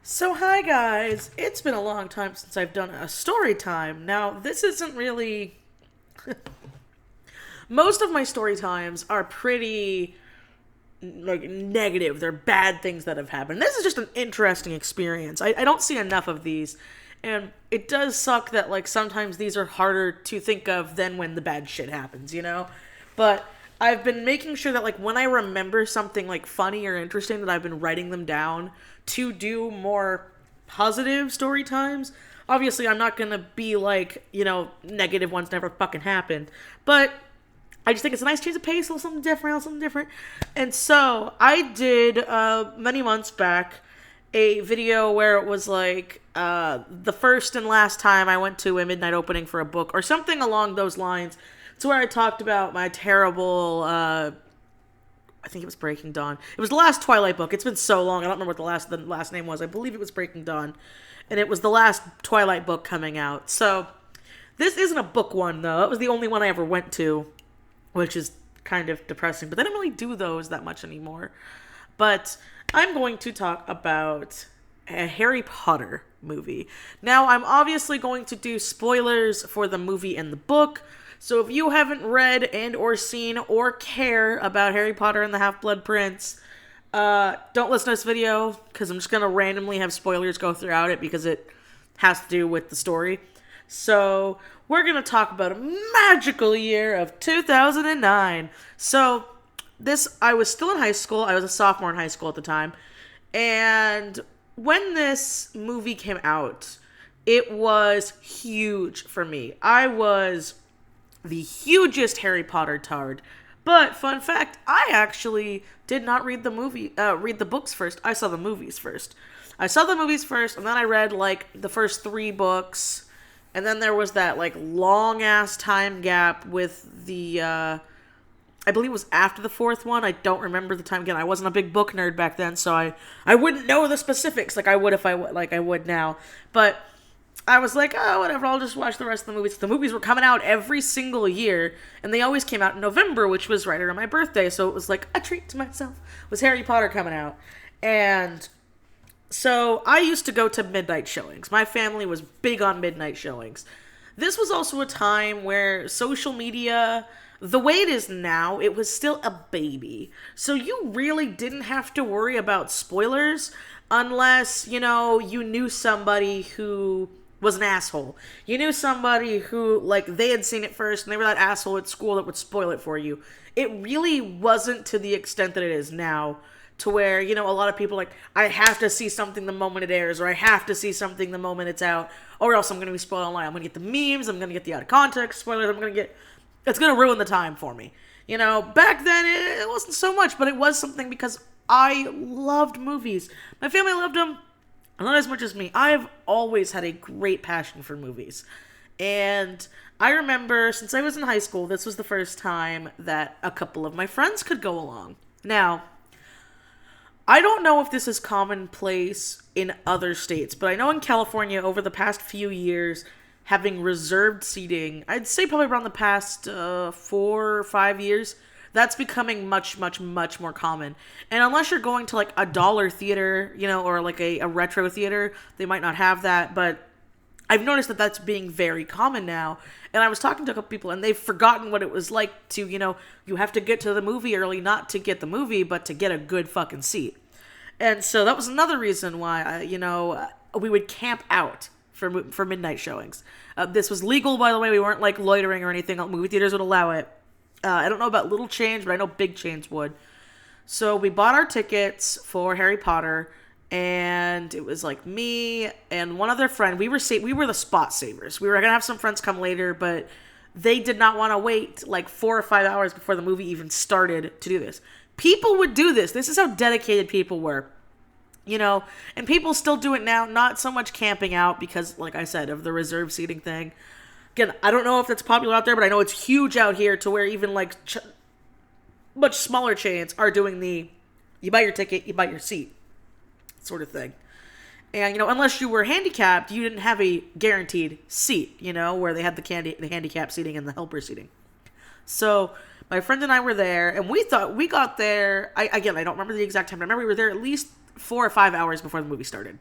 So hi guys, it's been a long time since I've done a story time. Now, this isn't really most of my story times are pretty negative. They're bad things that have happened. This is just an interesting experience. I don't see enough of these. And it does suck that sometimes these are harder to think of than when the bad shit happens. But I've been making sure that when I remember something funny or interesting that I've been writing them down to do more positive story times. Obviously, I'm not gonna be negative ones never fucking happened. But I just think it's a nice change of pace, a little something different. And so I did many months back a video where it was the first and last time I went to a midnight opening for a book or something along those lines. It's where I talked about my terrible I think it was Breaking Dawn. It was the last Twilight book. It's been so long. I don't remember what the last name was. I believe it was Breaking Dawn. And it was the last Twilight book coming out. So this isn't a book one though. That was the only one I ever went to, which is kind of depressing. But they don't really do those that much anymore. But I'm going to talk about a Harry Potter movie. Now, I'm obviously going to do spoilers for the movie and the book. So if you haven't read and or seen or care about Harry Potter and the Half-Blood Prince, don't listen to this video because I'm just going to randomly have spoilers go throughout it because it has to do with the story. So we're going to talk about a magical year of 2009. So I was still in high school. I was a sophomore in high school at the time. And when this movie came out, it was huge for me. I was the hugest Harry Potter tard. But fun fact, I actually did not read the books first. I saw the movies first. And then I read the first 3 books. And then there was that long ass time gap with the I believe it was after the 4th one. I don't remember the time again. I wasn't a big book nerd back then, so I wouldn't know the specifics like I would if I would now. But I was like, oh, whatever, I'll just watch the rest of the movies. The movies were coming out every single year, and they always came out in November, which was right around my birthday, so it was like a treat to myself. Was Harry Potter coming out. And so I used to go to midnight showings. My family was big on midnight showings. This was also a time where social media, the way it is now, it was still a baby. So you really didn't have to worry about spoilers unless, you knew somebody who was an asshole. You knew somebody who, they had seen it first and they were that asshole at school that would spoil it for you. It really wasn't to the extent that it is now, to where, a lot of people I have to see something the moment it airs, or I have to see something the moment it's out, or else I'm going to be spoiled online. I'm going to get the memes, I'm going to get the out of context spoilers, it's going to ruin the time for me. Back then it wasn't so much, but it was something because I loved movies. My family loved them. Not as much as me. I've always had a great passion for movies. And I remember, since I was in high school, this was the first time that a couple of my friends could go along. Now, I don't know if this is commonplace in other states, but I know in California, over the past few years, having reserved seating, I'd say probably around the past 4 or 5 years, that's becoming much, much, much more common. And unless you're going to a dollar theater, or a retro theater, they might not have that. But I've noticed that that's being very common now. And I was talking to a couple people and they've forgotten what it was like to, you have to get to the movie early, not to get the movie, but to get a good fucking seat. And so that was another reason why, we would camp out for midnight showings. This was legal, by the way. We weren't loitering or anything. Movie theaters would allow it. I don't know about little chains, but I know big chains would. So we bought our tickets for Harry Potter, and it was me and one other friend. We were the spot savers. We were gonna have some friends come later, but they did not want to wait 4 or 5 hours before the movie even started to do this. People would do this. This is how dedicated people were. And people still do it now. Not so much camping out because, like I said, of the reserve seating thing. Again, I don't know if that's popular out there, but I know it's huge out here to where even much smaller chains are doing you buy your ticket, you buy your seat sort of thing. And, unless you were handicapped, you didn't have a guaranteed seat, where they had the handicap seating and the helper seating. So my friend and I were there, and we thought we got there. I don't remember the exact time, but I remember we were there at least 4 or 5 hours before the movie started.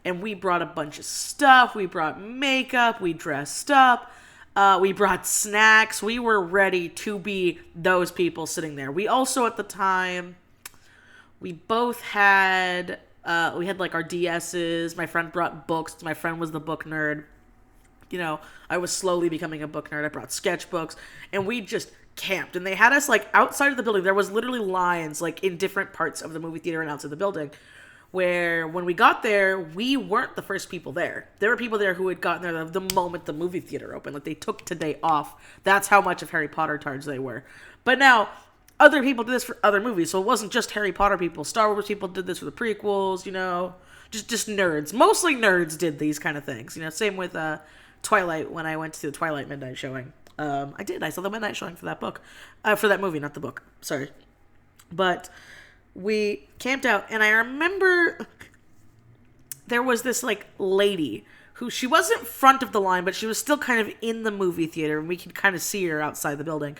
And we brought a bunch of stuff. We brought makeup. We dressed up. We brought snacks. We were ready to be those people sitting there. We also, at the time, we both had, we had like our DSs. My friend brought books. My friend was the book nerd. You know, I was slowly becoming a book nerd. I brought sketchbooks, and we just camped. And they had us like outside of the building. There was literally lines like in different parts of the movie theater and outside the building, where when we got there, we weren't the first people there. There were people there who had gotten there the moment the movie theater opened. Like, they took today off. That's how much of Harry Potter tards they were. But now, other people did this for other movies, so it wasn't just Harry Potter people. Star Wars people did this for the prequels, you know. Just nerds. Mostly nerds did these kind of things. You know, same with Twilight, when I went to the Twilight midnight showing. I saw the midnight showing for that book. For that movie, not the book. Sorry. But we camped out, and I remember there was this, like, lady who, she wasn't front of the line, but she was still kind of in the movie theater, and we could kind of see her outside the building.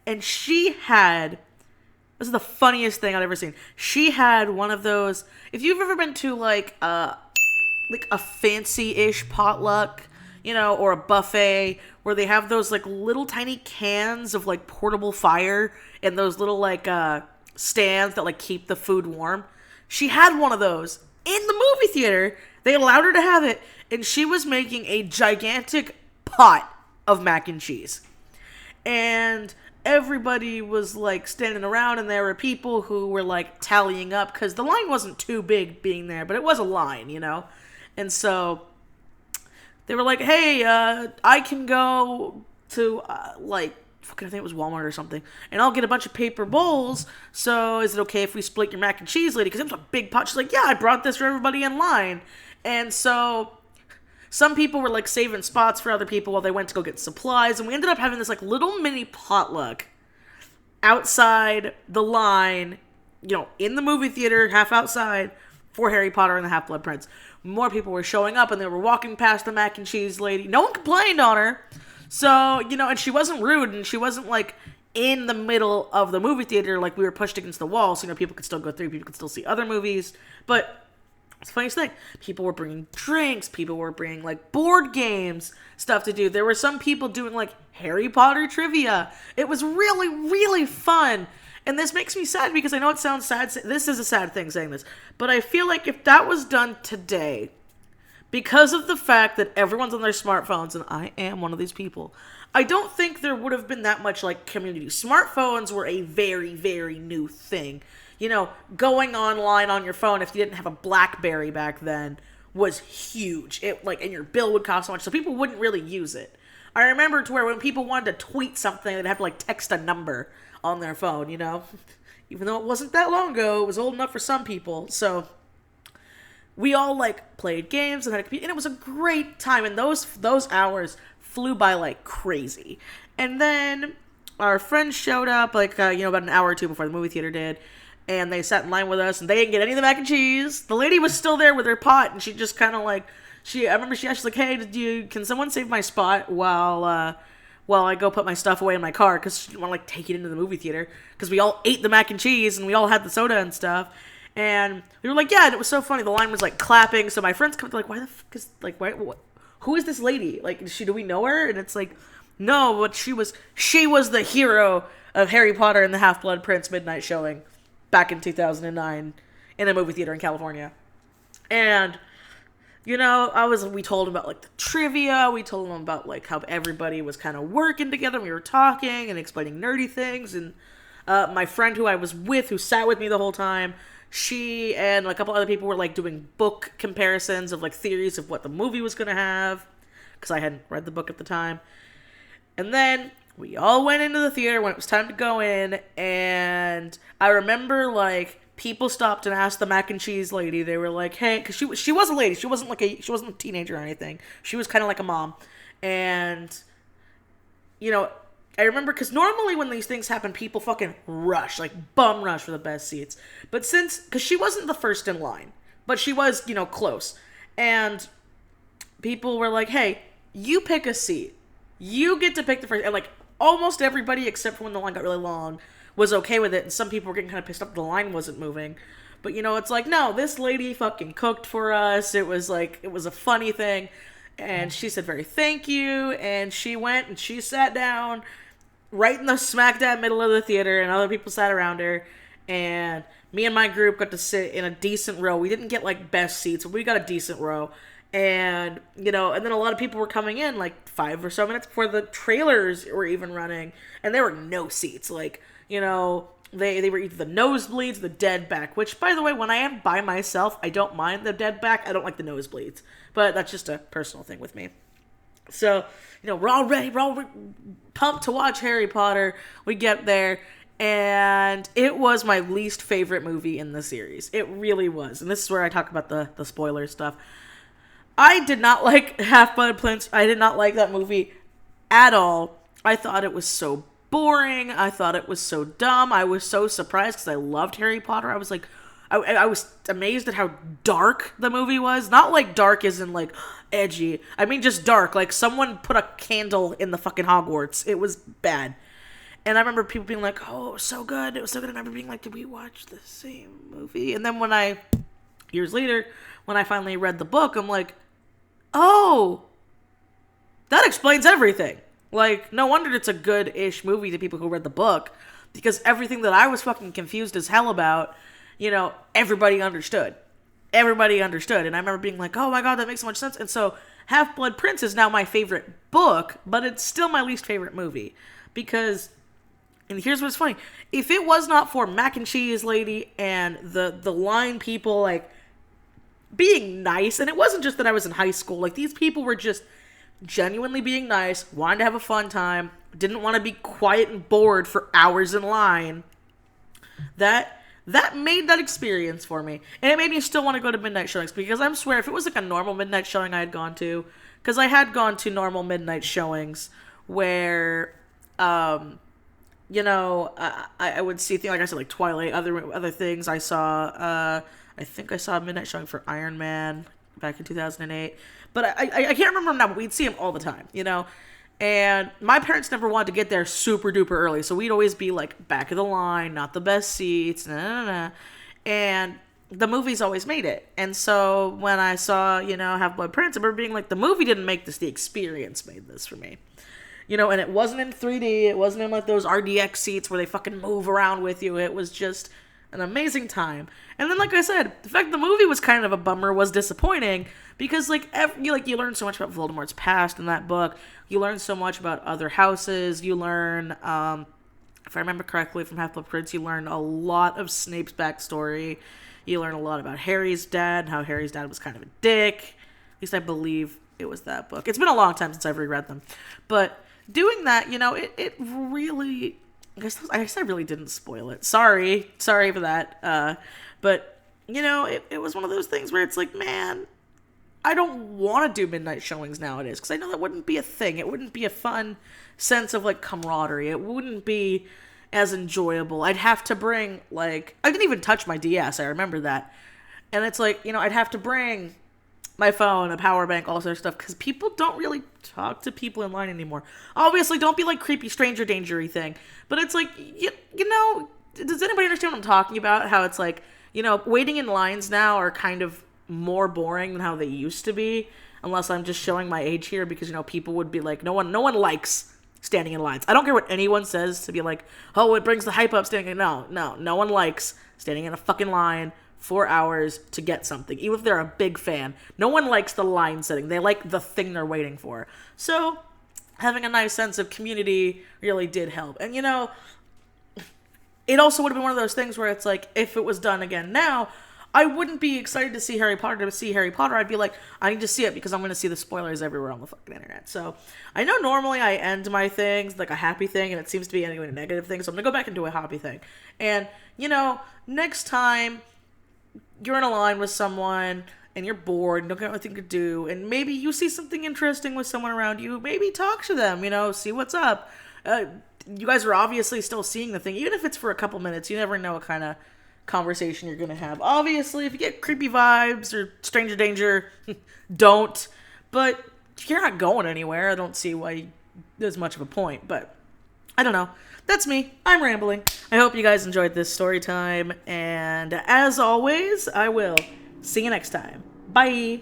And she had, this is the funniest thing I've ever seen. She had one of those, if you've ever been to, like a fancy-ish potluck, you know, or a buffet, where they have those, like, little tiny cans of, like, portable fire, and those little, like, stands that, like, keep the food warm. She had one of those in the movie theater. They allowed her to have it, and she was making a gigantic pot of mac and cheese. And everybody was, like, standing around, and there were people who were, like, tallying up, because the line wasn't too big being there, but it was a line, you know? And so they were like, hey, I can go to, I think it was Walmart or something, and I'll get a bunch of paper bowls, so is it okay if we split your mac and cheese, lady? Because it was a big pot. She's like, yeah, I brought this for everybody in line. And so some people were, like, saving spots for other people while they went to go get supplies, and we ended up having this, like, little mini potluck outside the line, you know, in the movie theater, half outside, for Harry Potter and the Half-Blood Prince. More people were showing up, and they were walking past the mac and cheese lady. No one complained on her. So, you know, and she wasn't rude, and she wasn't, like, in the middle of the movie theater, like, we were pushed against the wall, so, you know, people could still go through, people could still see other movies. But it's the funniest thing. People were bringing drinks, people were bringing, like, board games, stuff to do. There were some people doing, like, Harry Potter trivia. It was really, really fun. And this makes me sad, because I know it sounds sad. This is a sad thing saying this. But I feel like if that was done today, because of the fact that everyone's on their smartphones, and I am one of these people, I don't think there would have been that much, like, community. Smartphones were a very, very new thing. You know, going online on your phone, if you didn't have a BlackBerry back then, was huge. It, like, and your bill would cost so much, so people wouldn't really use it. I remember to where when people wanted to tweet something, they'd have to, like, text a number on their phone, you know? Even though it wasn't that long ago, it was old enough for some people, so we all, like, played games and had a computer, and it was a great time, and those hours flew by like crazy. And then our friends showed up, like, you know, about an hour or two before the movie theater did, and they sat in line with us, and they didn't get any of the mac and cheese. The lady was still there with her pot, and she just kind of, like, I remember she asked, like, hey, can someone save my spot while I go put my stuff away in my car, because she didn't want to, like, take it into the movie theater, because we all ate the mac and cheese, and we all had the soda and stuff. And we were like, yeah, and it was so funny. The line was, like, clapping. So my friends come to, like, why the fuck is, like, who is this lady? Like, do we know her? And it's like, no, but she was the hero of Harry Potter and the Half-Blood Prince midnight showing back in 2009 in a movie theater in California. And, you know, we told them about, like, the trivia. We told them about, like, how everybody was kind of working together. We were talking and explaining nerdy things. And my friend who I was with, who sat with me the whole time, she and a couple other people were, like, doing book comparisons of, like, theories of what the movie was going to have, because I hadn't read the book at the time. And then we all went into the theater when it was time to go in, and I remember, like, people stopped and asked the mac and cheese lady. They were like, hey, because she was a lady. She wasn't a teenager or anything. She was kind of like a mom. And, you know, I remember, because normally when these things happen, people fucking rush, like, bum rush for the best seats. But because she wasn't the first in line, but she was, you know, close. And people were like, hey, you pick a seat. You get to pick the first. And, like, almost everybody, except for when the line got really long, was okay with it. And some people were getting kind of pissed off the line wasn't moving. But, it's like, no, this lady fucking cooked for us. It was like, it was a funny thing. And she said very thank you. And she went and she sat down right in the smack dab middle of the theater, and other people sat around her. And me and my group got to sit in a decent row. We didn't get like best seats, but we got a decent row. And, and then a lot of people were coming in like 5 or so minutes before the trailers were even running. And there were no seats. Like, they were either the nosebleeds, the dead back, which, by the way, when I am by myself, I don't mind the dead back. I don't like the nosebleeds. But that's just a personal thing with me. So, we're all ready. We're all pumped to watch Harry Potter. We get there. And it was my least favorite movie in the series. It really was. And this is where I talk about the spoiler stuff. I did not like Half-Blood Prince. I did not like that movie at all. I thought it was so boring. I thought it was so dumb. I was so surprised because I loved Harry Potter. I was like, I was amazed at how dark the movie was. Not like dark as in like edgy. I mean just dark. Like someone put a candle in the fucking Hogwarts. It was bad. And I remember people being like, oh, it was so good. It was so good. And I remember being like, did we watch the same movie? And then years later, when I finally read the book, I'm like, oh, that explains everything. Like, no wonder it's a good-ish movie to people who read the book, because everything that I was fucking confused as hell about, everybody understood. Everybody understood. And I remember being like, oh my god, that makes so much sense. And so Half-Blood Prince is now my favorite book, but it's still my least favorite movie. Because, and here's what's funny, if it was not for Mac and Cheese Lady and the line people, like, being nice, and it wasn't just that I was in high school, like, these people were just genuinely being nice, wanted to have a fun time, didn't want to be quiet and bored for hours in line, that made that experience for me. And it made me still want to go to midnight showings, because I swear, if it was like a normal midnight showing I had gone to, because I had gone to normal midnight showings where, I would see things, like I said, like Twilight, other things. I think I saw a midnight showing for Iron Man back in 2008. But I can't remember now, but we'd see him all the time, And my parents never wanted to get there super duper early, so we'd always be like back of the line, not the best seats, And the movies always made it. And so when I saw, Half-Blood Prince, I remember being like, the movie didn't make this, the experience made this for me. And it wasn't in 3D, it wasn't in like those RDX seats where they fucking move around with you. It was just an amazing time. And then, like I said, the fact the movie was kind of a bummer was disappointing, because you learn so much about Voldemort's past in that book. You learn so much about other houses. You learn, if I remember correctly from Half-Blood Prince, you learn a lot of Snape's backstory. You learn a lot about Harry's dad, how Harry's dad was kind of a dick. At least I believe it was that book. It's been a long time since I've reread them. But doing that, it really, I guess I really didn't spoil it. Sorry for that. But, it was one of those things where it's like, man, I don't want to do midnight showings nowadays, because I know that wouldn't be a thing. It wouldn't be a fun sense of, like, camaraderie. It wouldn't be as enjoyable. I'd have to bring, like, I didn't even touch my DS, I remember that. And it's like, I'd have to bring my phone, a power bank, all sorts of stuff, because people don't really talk to people in line anymore. Obviously, don't be like creepy stranger danger-y thing, but it's like, does anybody understand what I'm talking about? How it's like, waiting in lines now are kind of more boring than how they used to be, unless I'm just showing my age here, because, people would be like, no one likes standing in lines. I don't care what anyone says to be like, oh, it brings the hype up standing. No one likes standing in a fucking line 4 hours to get something, even if they're a big fan. No one likes the line setting. They like the thing they're waiting for. So having a nice sense of community really did help. And, it also would have been one of those things where it's like, if it was done again now, I wouldn't be excited to see Harry Potter. I'd be like, I need to see it because I'm going to see the spoilers everywhere on the fucking internet. So I know normally I end my things like a happy thing, and it seems to be ending with a negative thing. So I'm going to go back and do a happy thing. And, next time you're in a line with someone and you're bored and don't got anything to do, and maybe you see something interesting with someone around you, maybe talk to them, see what's up. You guys are obviously still seeing the thing, even if it's for a couple minutes. You never know what kind of conversation you're going to have. Obviously, if you get creepy vibes or stranger danger, don't. But you're not going anywhere. I don't see why there's much of a point. But I don't know. that's me. I'm rambling. I hope you guys enjoyed this story time, and as always, I will see you next time. Bye!